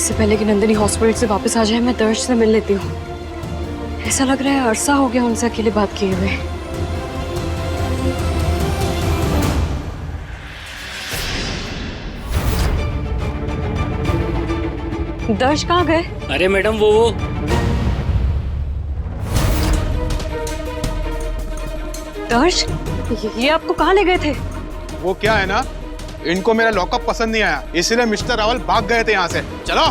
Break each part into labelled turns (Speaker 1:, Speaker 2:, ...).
Speaker 1: इससे पहले कि नंदिनी हॉस्पिटल से वापस आ जाए, मैं दर्श से मिल लेती हूँ। ऐसा लग रहा है अरसा हो गया उनसे अकेले बात किए हुए। दर्श कहाँ गए?
Speaker 2: अरे मैडम वो
Speaker 1: दर्श, ये आपको कहाँ ले गए थे?
Speaker 3: वो क्या है ना, इनको मेरा लॉकअप पसंद नहीं आया, इसलिए मिस्टर रावल भाग गए थे यहाँ से। चलो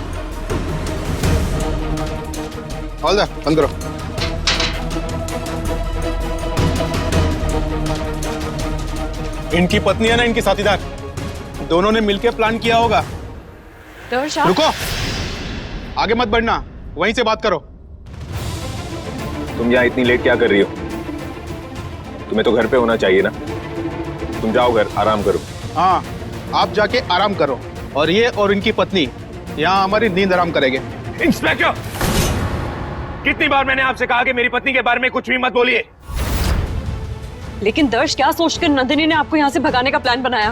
Speaker 3: हॉल बंद करो। इनकी पत्नी है ना, इनकी साथीदार, दोनों ने मिलकर प्लान किया होगा।
Speaker 1: दर्श आप...
Speaker 3: रुको, आगे मत बढ़ना, वहीं से बात करो।
Speaker 4: तुम यहाँ इतनी लेट क्या कर रही हो? तुम्हें तो घर पे होना चाहिए ना। तुम जाओ घर, आराम करो।
Speaker 3: हाँ, आप जाके आराम करो, और ये और इनकी पत्नी यहाँ हमारी नींद आराम करेंगे।
Speaker 4: इंस्पेक्टर, कितनी बार मैंने आपसे कहा कि मेरी पत्नी के बारे में कुछ भी मत बोलिए।
Speaker 1: लेकिन दर्श, क्या सोचकर नंदिनी ने आपको यहाँ से भगाने का प्लान बनाया?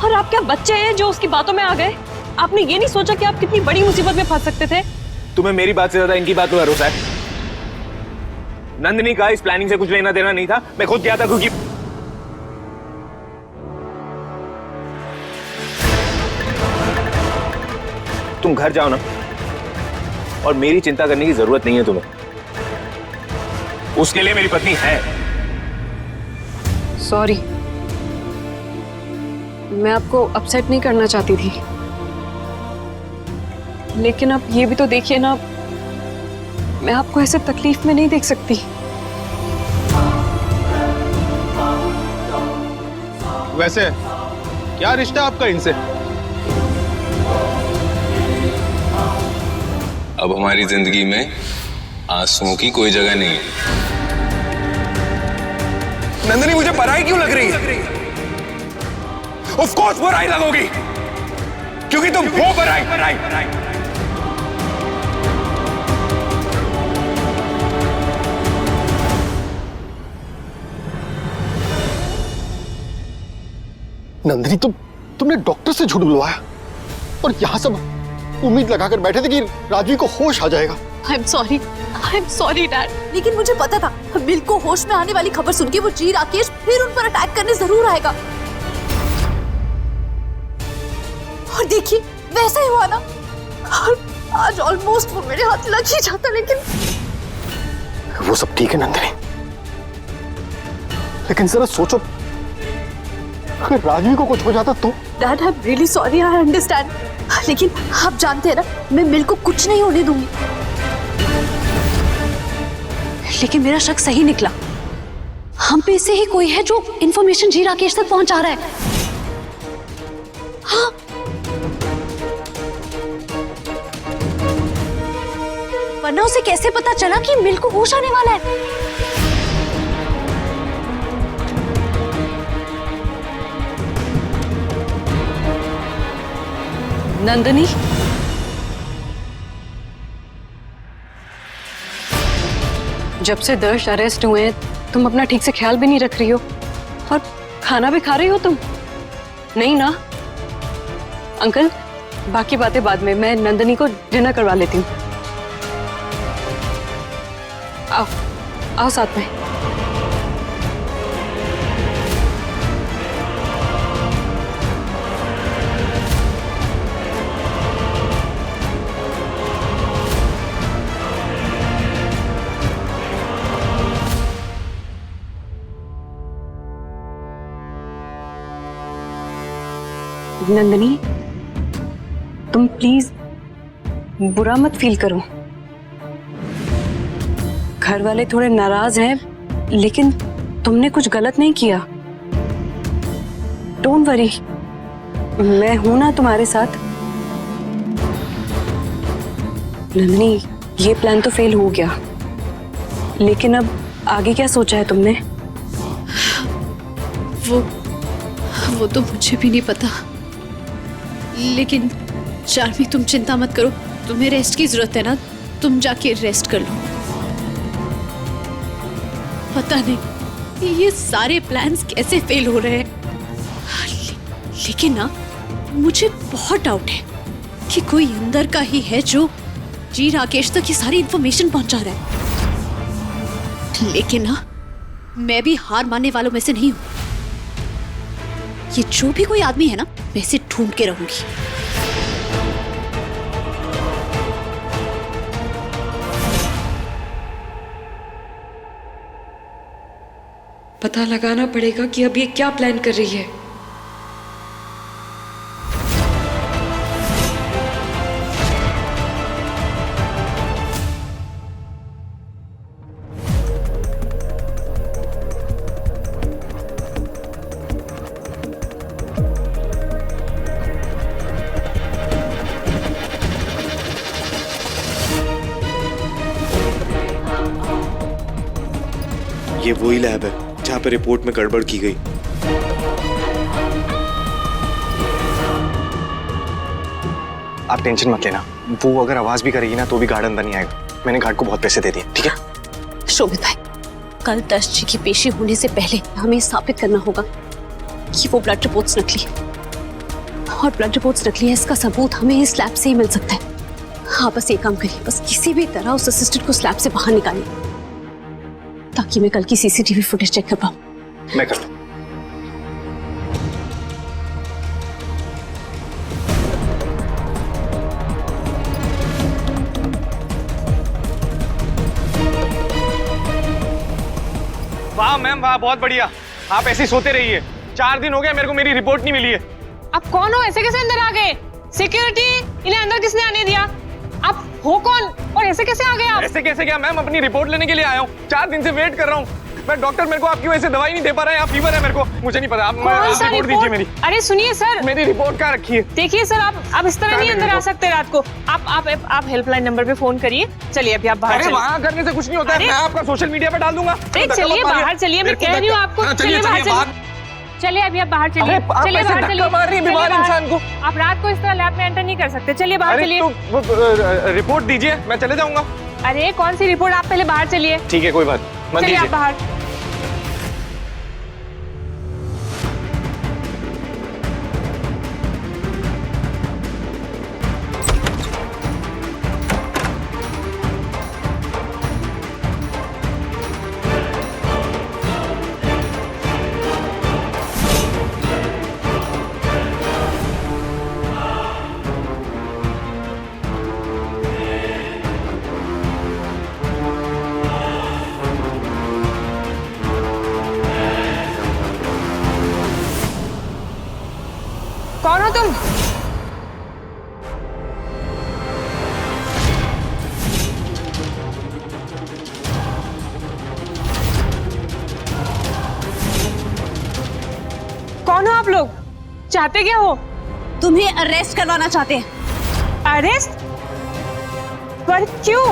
Speaker 1: और आप क्या बच्चे हैं जो उसकी बातों में आ गए? आपने ये नहीं सोचा कि आप कितनी बड़ी मुसीबत में फंस सकते थे?
Speaker 4: तुम्हें मेरी बात से ज्यादा इनकी बात पर भरोसा है। नंदिनी का इस प्लानिंग से कुछ लेना देना नहीं था, मैं खुद गया था क्योंकि तुम घर जाओ ना, और मेरी चिंता करने की जरूरत नहीं है तुम्हें। उसके लिए मेरी पत्नी है।
Speaker 1: सॉरी, मैं आपको अपसेट नहीं करना चाहती थी, लेकिन आप ये भी तो देखिए ना, मैं आपको ऐसे तकलीफ में नहीं देख सकती।
Speaker 3: वैसे क्या रिश्ता आपका इनसे?
Speaker 5: अब हमारी जिंदगी में आंसुओं की कोई जगह नहीं है।
Speaker 4: नंदिनी, मुझे पराई क्यों लग रही है? ऑफ कोर्स बुराई लगोगी, क्योंकि तुम हो पराई।
Speaker 6: नंदिनी, तुमने डॉक्टर से झूठ बुलवाया, और यहाँ सब उम्मीद लगाकर बैठे थे कि राजवी को होश आ जाएगा।
Speaker 7: I'm sorry dad. लेकिन मुझे पता था मिल को होश में आने वाली खबर सुन के वो जी राकेश फिर उन पर अटैक करने जरूर आएगा। और देखिए वैसा ही हुआ ना, और आज ऑलमोस्ट वो मेरे हाथ लग ही जाता। लेकिन
Speaker 6: वो सब ठीक है नंदिनी, लेकिन जरा सोचो, अगर राजवी को कुछ हो जाता तो?
Speaker 7: Dad, I am really sorry, I understand, लेकिन आप जानते हैं ना, मैं मिल को कुछ नहीं होने दूंगी।
Speaker 8: लेकिन मेरा शक सही निकला। हम पे से ही कोई है जो इंफॉर्मेशन जी राकेश तक पहुंचा रहा है। हाँ, वरना उसे कैसे पता चला कि मिल को होश आने वाला है?
Speaker 1: नंदिनी, जब से दर्श अरेस्ट हुए हैं, तुम अपना ठीक से ख्याल भी नहीं रख रही हो, और खाना भी खा रही हो तुम? नहीं ना? अंकल, बाकी बातें बाद में, मैं नंदिनी को डिनर करवा लेती हूँ। आओ आओ साथ में। नंदिनी, तुम प्लीज बुरा मत फील करो। घर वाले थोड़े नाराज हैं, लेकिन तुमने कुछ गलत नहीं किया। डोंट वरी, मैं हूं ना तुम्हारे साथ। नंदिनी, ये प्लान तो फेल हो गया, लेकिन अब आगे क्या सोचा है तुमने?
Speaker 7: वो तो मुझे भी नहीं पता, लेकिन चार्मी तुम चिंता मत करो, तुम्हें रेस्ट की जरूरत है ना, तुम जाके रेस्ट कर लो। पता नहीं ये सारे प्लान्स कैसे फेल हो रहे हैं, लेकिन ना मुझे बहुत डाउट है कि कोई अंदर का ही है जो जी राकेश तक ये सारी इंफॉर्मेशन पहुंचा रहा है। लेकिन ना, मैं भी हार मानने वालों में से नहीं हूं। ये जो भी कोई आदमी है ना, मैं इसे ढूंढ के रहूंगी।
Speaker 2: पता लगाना पड़ेगा कि अब ये क्या प्लान कर रही है।
Speaker 9: ये वही लैब है जहाँ पे रिपोर्ट में गड़बड़ की गई।
Speaker 10: आप टेंशन मत लेना, वो अगर आवाज भी करेगी ना तो भी गार्ड अंदर नहीं आएगा। मैंने गार्ड को बहुत पैसे दे दिए, ठीक है?
Speaker 8: शोभित भाई, कल दर्श जी की पेशी होने से पहले हमें साबित करना होगा कि वो ब्लड रिपोर्ट्स नकली है। और ब्लड रिपोर्ट्स नकली है, इसका सबूत हमें इस लैब से ही मिल सकता है। हाँ, बस ये काम करिए, बस किसी भी तरह उस असिस्टेंट को लैब से बाहर निकालिए ताकि मैं कल की सीसीटीवी फुटेज चेक कर पाऊं।
Speaker 10: मैं कर लूं।
Speaker 11: वाह मैम, वाह, बहुत बढ़िया। आप ऐसे ही सोते रहिए। 4 दिन हो गए मेरे को मेरी रिपोर्ट नहीं मिली है।
Speaker 12: आप कौन हो? ऐसे कैसे अंदर आ गए? सिक्योरिटी, इन्हें अंदर किसने आने दिया? आप हो कौन और ऐसे कैसे आ गए आप?
Speaker 11: ऐसे कैसे क्या मैम, अपनी रिपोर्ट लेने के लिए आया हूँ। 4 दिन से वेट कर रहा हूँ। मैं डॉक्टर, मेरे को आप क्यों ऐसे दवाई नहीं दे पा रहे हैं? आप फीवर है मेरे को, मुझे नहीं पता। आप रिपोर्ट दीजिए मेरी।
Speaker 12: अरे सुनिए सर,
Speaker 11: मेरी रिपोर्ट कहाँ रखी है?
Speaker 12: देखिए सर, आप इस तरह नहीं अंदर आ सकते रात को। आप हेल्पलाइन नंबर पे फोन करिए। चलिए अभी आप बाहर
Speaker 11: चलिए। वहाँ करने से कुछ नहीं होता है, मैं आपका सोशल मीडिया पे डाल दूंगा।
Speaker 12: चलिए बाहर चलिए, मैं कह रही हूँ आपको। चलिए बाहर चलिए, अभी आप बाहर चलिए। चलिए बाहर चलिए।
Speaker 11: मार रही है बीमार इंसान को।
Speaker 12: आप रात को इस तरह लैब में एंटर नहीं कर सकते। चलिए बाहर चलिए।
Speaker 11: रिपोर्ट दीजिए, मैं चले जाऊंगा।
Speaker 12: अरे कौन सी रिपोर्ट? आप पहले बाहर चलिए।
Speaker 11: ठीक है, कोई बात मत
Speaker 12: चलिए आप
Speaker 11: दीजिए।
Speaker 12: बाहर। कौन हो तुम? कौन हो आप लोग? चाहते क्या हो?
Speaker 8: तुम्हें अरेस्ट करवाना चाहते हैं।
Speaker 12: अरेस्ट? पर क्यों?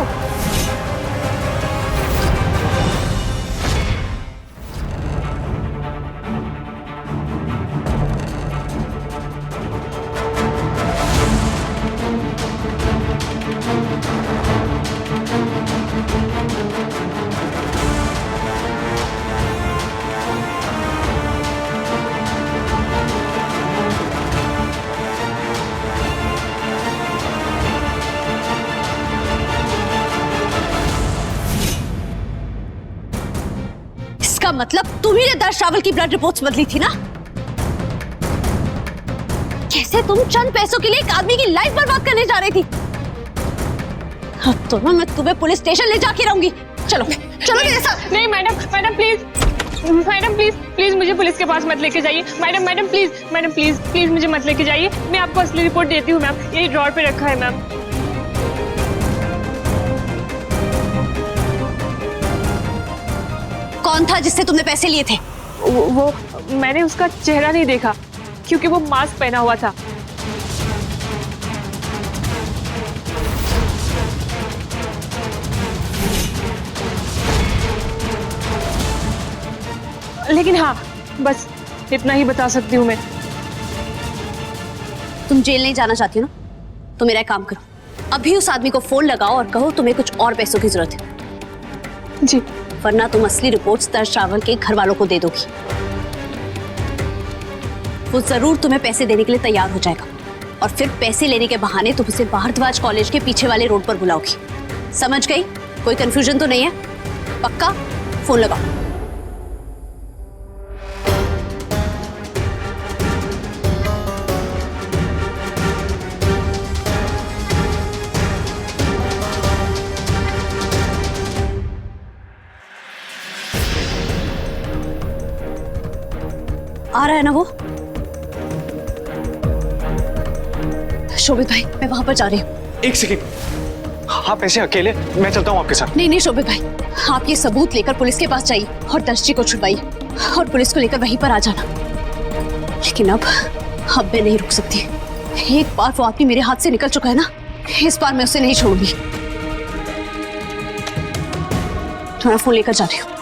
Speaker 8: इसका मतलब तुम्ही ने दर्श रावल की ब्लड रिपोर्ट्स बदली थी ना? कैसे तुम चंद पैसों के लिए एक आदमी की लाइफ बर्बाद करने जा रही थी? अब तो ना मैं तुम्हें पुलिस स्टेशन ले जाके रहूंगी। चलो चलो मेरे साथ।
Speaker 12: नहीं मैडम प्लीज मुझे पुलिस के पास मत लेके जाइए। मैडम प्लीज मुझे मत लेके जाइए। मैं आपको असली रिपोर्ट देती हूँ मैम। यही ड्रॉर पे रखा है मैम।
Speaker 8: कौन था जिससे तुमने पैसे लिए थे?
Speaker 12: वो मैंने उसका चेहरा नहीं देखा क्योंकि वो मास्क पहना हुआ था। लेकिन हाँ, बस इतना ही बता सकती हूँ मैं।
Speaker 8: तुम जेल नहीं जाना चाहती हो ना? तो मेरा एक काम करो, अभी उस आदमी को फोन लगाओ और कहो तुम्हें कुछ और पैसों की जरूरत है।
Speaker 12: जी।
Speaker 8: वरना तुम असली रिपोर्ट्स दर्श रावल के घर वालों को दे दोगी। वो जरूर तुम्हें पैसे देने के लिए तैयार हो जाएगा। और फिर पैसे लेने के बहाने तुम उसे भारद्वाज कॉलेज के पीछे वाले रोड पर बुलाओगी। समझ गई? कोई कंफ्यूजन तो नहीं है? पक्का? फोन लगाओ। आ रहा है ना वो? शोभित भाई, मैं वहां पर जा रही हूँ।
Speaker 10: एक सेकेंड, आप ऐसे अकेले? मैं चलता हूँ आपके साथ।
Speaker 8: नहीं नहीं शोभित भाई, आप ये सबूत लेकर पुलिस के पास जाइए और दर्शी को छुड़वाइए और पुलिस को लेकर वहीं पर आ जाना। लेकिन अब मैं नहीं रुक सकती। एक बार वो आदमी मेरे हाथ से निकल चुका है ना, इस बार मैं उसे नहीं छोड़ूंगी। तुम्हारा फोन लेकर जा रही हूँ।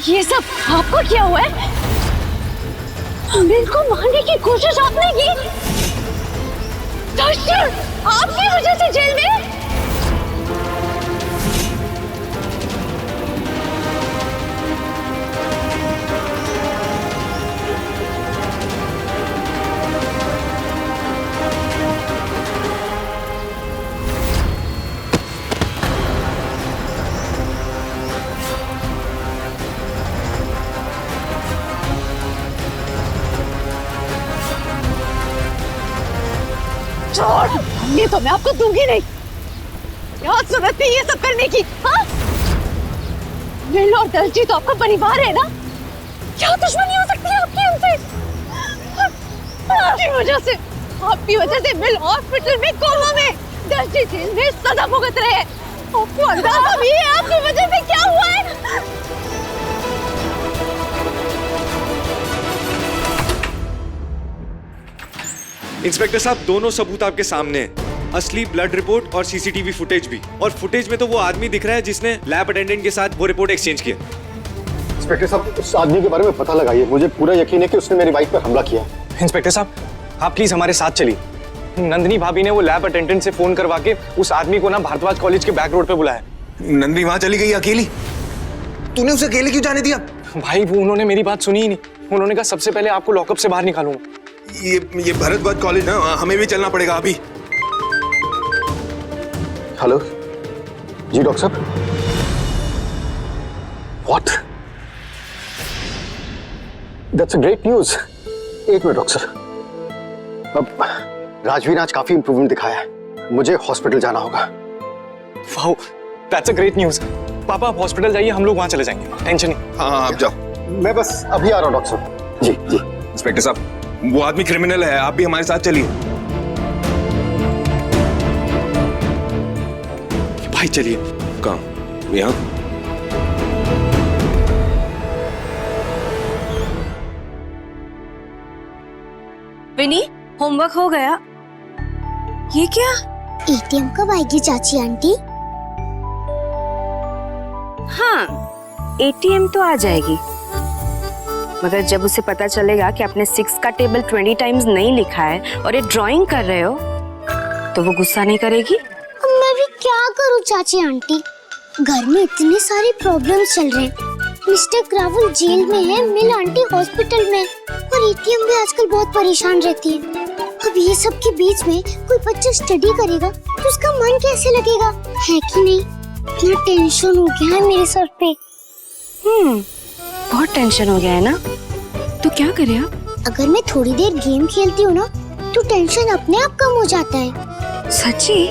Speaker 8: ये सब आपको क्या हुआ है? अमीर को मारने की कोशिश आपने की? आपकी वजह से जेल में? ये तो मैं आपको दूंगी नहीं। क्या जरूरत नहीं ये सब करने की? हाँ? नील और दर्जी तो आपका परिवार है ना? क्या दुश्मनी हो सकती है आपकी उनसे? आपकी वजह से मिल हॉस्पिटल में कोमा में, दर्जी जेल में सजा भुगत रहे हैं। आपको अंदाजा भी है आपकी वजह से क्या हुआ है?
Speaker 9: इंस्पेक्टर साहब, दोनों सबूत आपके सामने हैं। असली ब्लड रिपोर्ट और सीसीटीवी फुटेज भी। और फुटेज में तो वो आदमी दिख रहा है जिसने लैब अटेंडेंट के साथ वो रिपोर्ट एक्सचेंज किया।
Speaker 6: इंस्पेक्टर साहब, उस आदमी के बारे में पता लगाइए। मुझे पूरा यकीन है कि उसने मेरी वाइफ पर हमला किया।
Speaker 10: इंस्पेक्टर साहब, आप प्लीज हमारे साथ चलिए। नंदिनी भाभी ने वो लैब अटेंडेंट से फोन करवा के उस आदमी को ना भारद्वाज कॉलेज के बैक रोड पे बुलाया।
Speaker 4: नंदिनी वहां चली गई अकेली? तूने उसे अकेले क्यों जाने दिया?
Speaker 10: भाई वो उन्होंने मेरी बात सुनी ही नहीं। उन्होंने कहा सबसे पहले आपको लॉकअप से बाहर निकालूंगा।
Speaker 4: ये भारद्वाज कॉलेज ना, हमें भी चलना पड़ेगा अभी।
Speaker 6: हेलो जी डॉक्टर साहब। What? That's a great news. एक मिनट डॉक्टर साहब। अब राजवीर आज काफी इंप्रूवमेंट दिखाया है। मुझे हॉस्पिटल जाना होगा।
Speaker 10: Wow, that's a great news. पापा आप हॉस्पिटल जाइए, हम लोग वहाँ चले जाएंगे, टेंशन नहीं।
Speaker 3: हाँ आप जाओ।
Speaker 6: मैं बस अभी आ रहा हूँ डॉक्टर साहब। जी जी।
Speaker 4: इंस्पेक्टर साहब, वो आदमी क्रिमिनल है, आप भी हमारे साथ चलिए।
Speaker 9: भाई चलिए।
Speaker 4: कहाँ? यहाँ?
Speaker 8: विनी, होमवर्क हो गया? ये क्या?
Speaker 13: एटीएम कब आएगी चाची आंटी?
Speaker 14: हाँ, एटीएम तो आ जाएगी, मगर जब उसे पता चलेगा कि आपने 6 का टेबल 20 टाइम्स नहीं लिखा है और ये ड्राइंग कर रहे हो, तो वो गुस्सा नहीं करेगी?
Speaker 13: अब मैं भी क्या करूं चाची आंटी? घर में इतने सारे प्रॉब्लम्स चल रहे हैं। मिस्टर राहुल जेल में है, मिल आंटी हॉस्पिटल में, और एटीएम भी आजकल बहुत परेशान रहती है। अब ये सब के बीच में कोई बच्चा स्टडी करेगा तो उसका मन कैसे लगेगा, है कि नहीं? इतना टेंशन हो गया है मेरे सर पे।
Speaker 14: बहुत टेंशन हो गया है ना? तो क्या करें आप?
Speaker 13: अगर मैं थोड़ी देर गेम खेलती हूँ ना, तो टेंशन अपने आप कम हो जाता है।
Speaker 14: सच्ची?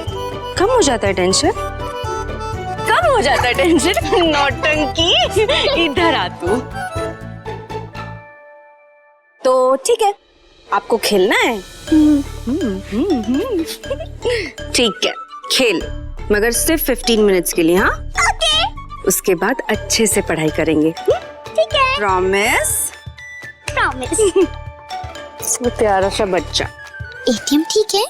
Speaker 14: कम हो जाता है टेंशन? कम हो जाता है टेंशन? नौटंकी, इधर आ तू। तो ठीक है, आपको खेलना है? ठीक है, खेल, मगर सिर्फ 15 मिनट्स के लिए। हाँ उसके बाद अच्छे से पढ़ाई करेंगे।
Speaker 13: ठीक है।
Speaker 14: प्रॉमिस?
Speaker 13: प्रॉमिस।
Speaker 14: प्यारा सा बच्चा।
Speaker 13: एटीएम ठीक है?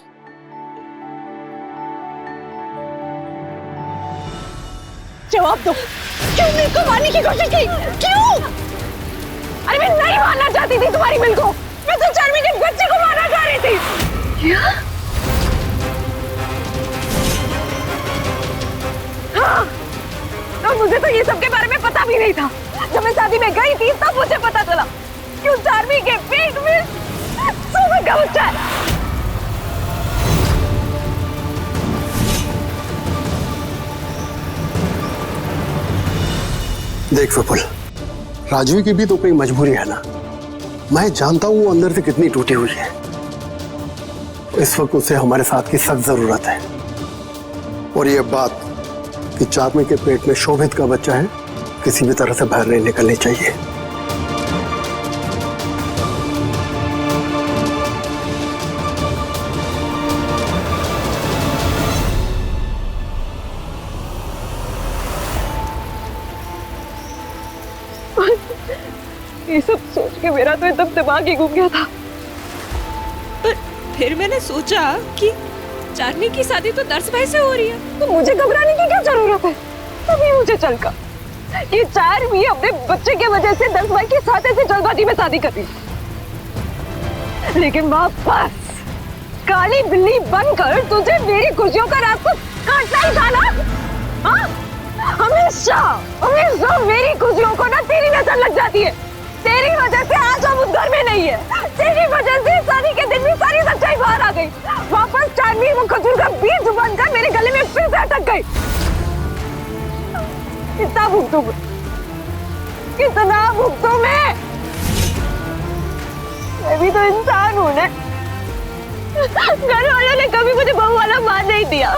Speaker 1: जवाब दो, क्यों मिल को मारने की कोशिश की? क्यों? अरे मैं नहीं मारना चाहती थी तुम्हारी मिल को, मैं तो चार्मी के बच्चे को मारना चाह रही थी। क्या? हाँ, तो मुझे तो ये सब के बारे में पता भी नहीं था। जब मैं शादी में गई थी तब मुझे पता चला कि चार्मी के पेट में सोमन का बच्चा है।
Speaker 6: देख विपुल, राजवी की भी तो कोई मजबूरी है ना। मैं जानता हूँ वो अंदर से कितनी टूटी हुई है। इस वक्त उसे हमारे साथ की सख्त जरूरत है। और ये बात कि चार्मी के पेट में शोभित का बच्चा है, किसी भी तरह से बाहर नहीं निकलनी चाहिए।
Speaker 1: ये सब सोच के मेरा तो एकदम दिमाग ही घूम गया था।
Speaker 7: पर फिर मैंने सोचा कि चार्मी की शादी तो दर्श भाई से हो रही है,
Speaker 1: तो मुझे घबराने की क्या जरूरत है? तभी मुझे चलका ये चार्मी अपने बच्चे के वजह से दर्श भाई के साथ ऐसे जल्दबाजी में शादी कर दी। लेकिन वापस काली बिल्ली बनकर तुझे मेरी खुशियों का रास्ता काटना ही था ना? हाँ? हमेशा हमेशा मेरी खुशियों को ना तेरी नजर लग जाती है। तेरी वजह से आज हम उस घर में नहीं है। तेरी वजह से शादी के दिन भी सारी सच्चाई बाहर आ गई। वापस चार्मी वो खजूर का बीज बनकर मेरे गले में फिर से अटक गई। कितना भुगतूं मैं, कितना भुगतूं मैं भी तो इंसान हूँ ना। घर वालों ने कभी मुझे बहू वाला मान नहीं दिया।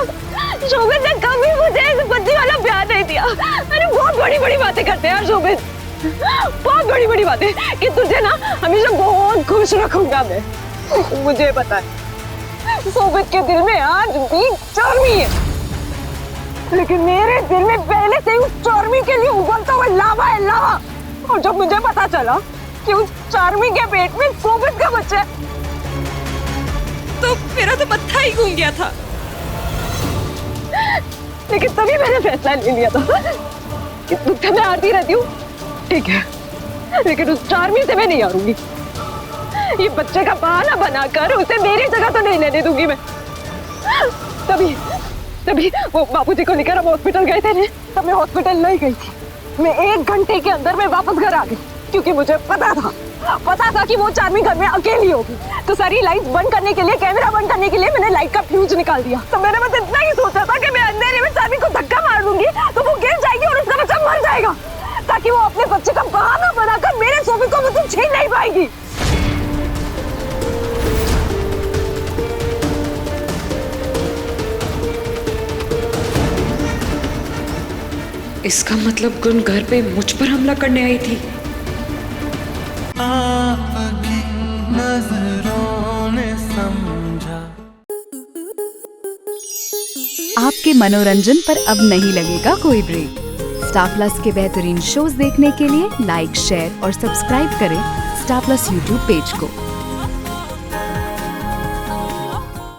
Speaker 1: शोभित ने कभी मुझे बच्ची वाला प्यार नहीं दिया। अरे बहुत बड़ी बड़ी बातें करते हैं यार शोभित, बहुत बड़ी बड़ी बातें कि तुझे ना हमेशा बहुत खुश रखूंगा मैं। मुझे पता है शोभित के दिल में आज भी चार्मी है, लेकिन मेरे दिल में पहले से उस चार्मी के लिए उबलता हुआ लावा है, लावा। और जब मुझे पता चला कि उस चार्मी के पेट में शोभित का बच्चा है,
Speaker 7: तो मेरा तो मत्था ही घूम गया था।
Speaker 1: लेकिन तभी मैंने फैसला ले लिया था कि तुझसे मैं हारती रहती हूँ, ठीक है, लेकिन उस चार्मी से मैं नहीं हारूंगी। ये बच्चे का बहाना बनाकर उसे मेरी जगह तो नहीं लेने दूंगी मैं। तभी वो बाबूजी को लेकर हम हॉस्पिटल गए थे ने, तब मैं हॉस्पिटल नहीं गई थी। मैं 1 घंटे के अंदर मैं वापस घर आ गई, क्योंकि मुझे पता था कि वो चार्मी घर में अकेली होगी। तो सारी लाइट्स बंद करने के लिए, कैमरा बंद करने के लिए मैंने लाइट का फ्यूज निकाल दिया। तो मैंने बस इतना ही सोचा था कि मैं अंधेरे में चार्मी को धक्का मार दूंगी तो वो गिर जाएगी और उसका बच्चा मर जाएगा, ताकि वो अपने बच्चे का बहाना बनाकर मेरे शोभित को मुझसे छीन नहीं पाएगी।
Speaker 2: इसका मतलब गुन घर पे मुझ पर हमला करने आई थी।
Speaker 15: आपके मनोरंजन पर अब नहीं लगेगा कोई ब्रेक। स्टार प्लस के बेहतरीन शोज देखने के लिए लाइक, शेयर और सब्सक्राइब करें स्टार प्लस यूट्यूब पेज को।